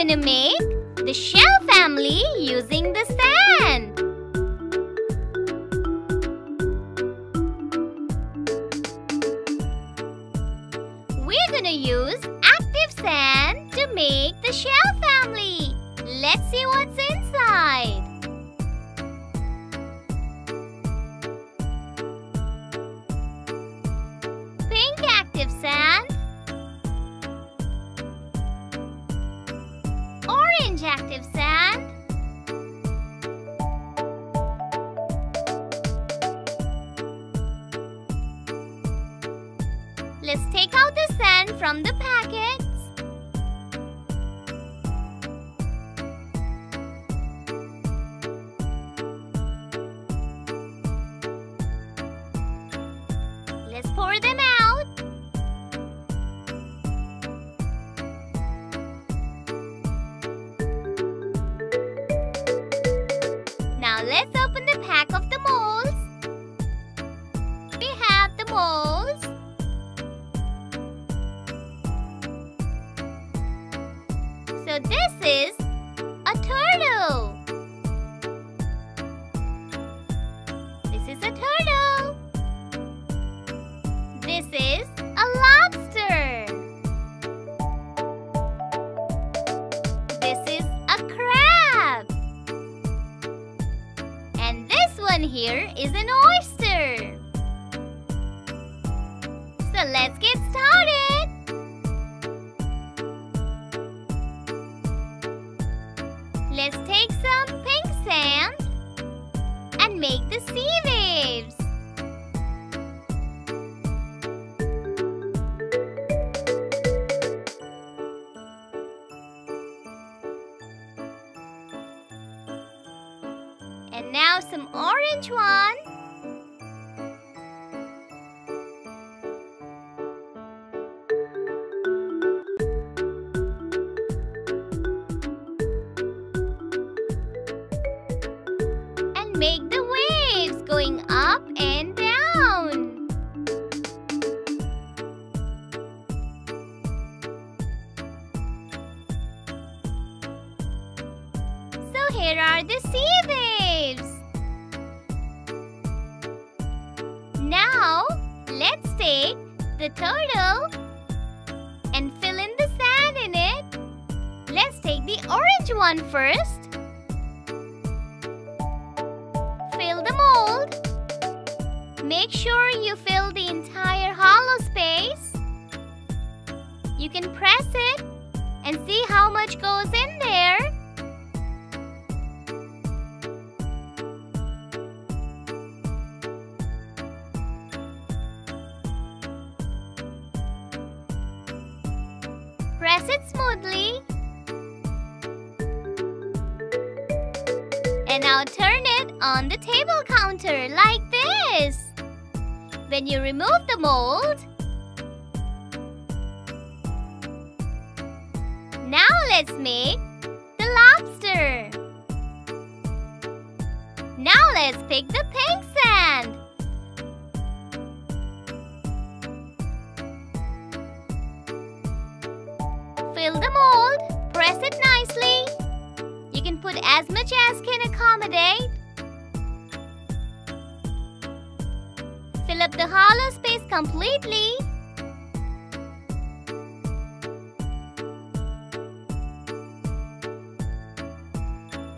gonna make the shell family using the sand. We're gonna use active sand to make the shell family. Let's see what's inside. Pink active sand, orange active sand, let's take out the sand from the packets. Let's pour them out. Now let's open the pack of the molds. We have the molds. So this is a turtle. This is a turtle. This is a lobster. This is a crab. And this one here is an oyster. So let's get started. Let's take some pink sand and make the sea waves. And now some orange one. And make the waves going up and down. So here are the sea waves. Now let's take the turtle and fill in the sand in it. Let's take the orange one first. Fill the mold. Make sure you fill the entire hollow space. You can press it and see how much goes in there. Press it smoothly. And now turn it on the table counter like this. When you remove the mold, now let's make the lobster. Now let's pick the pink sand. Fill the mold, press it nicely. You can put as much as can accommodate. Fill up the hollow space completely.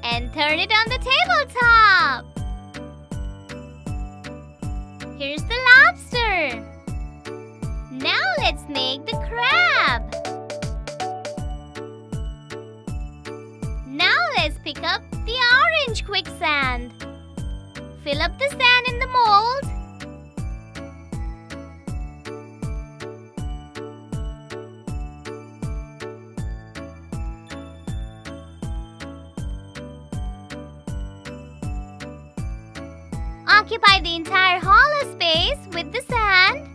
And turn it on the tabletop. Here's the lobster. Now let's make the crab. Now let's pick up the orange quicksand. Fill up the sand in the mold. Occupy the entire hollow space with the sand.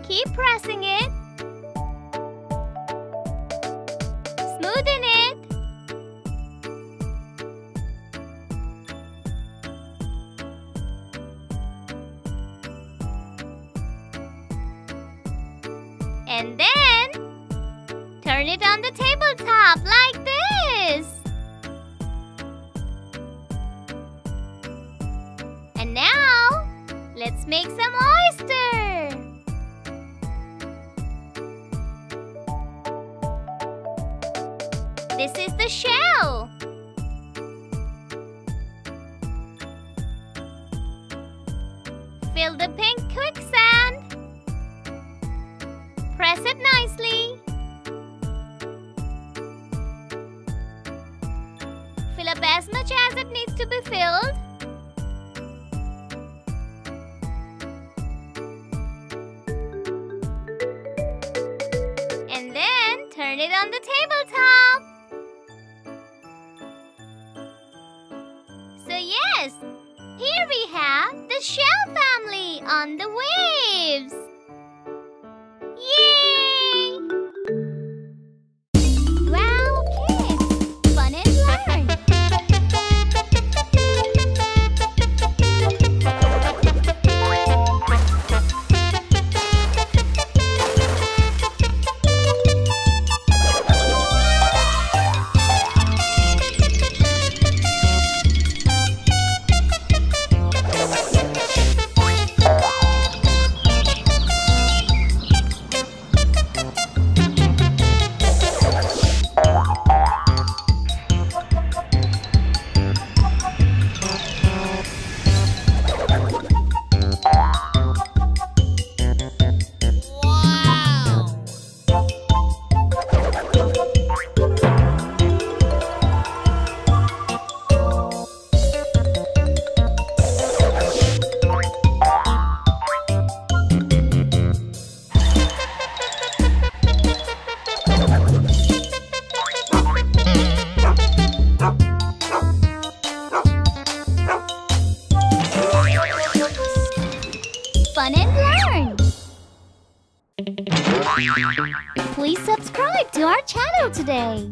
Keep pressing it. Smoothen it. And then turn it on the tabletop like this. this. And now, let's make some oyster. This is the shell. Fill the pink quicksand. Press it nicely. Fill up as much as it needs to be filled. And then turn it on the tabletop. So yes, here we have the shell family on the waves. Yay! Wow, kids! Fun and learn! Fun and learn! Please subscribe to our channel today.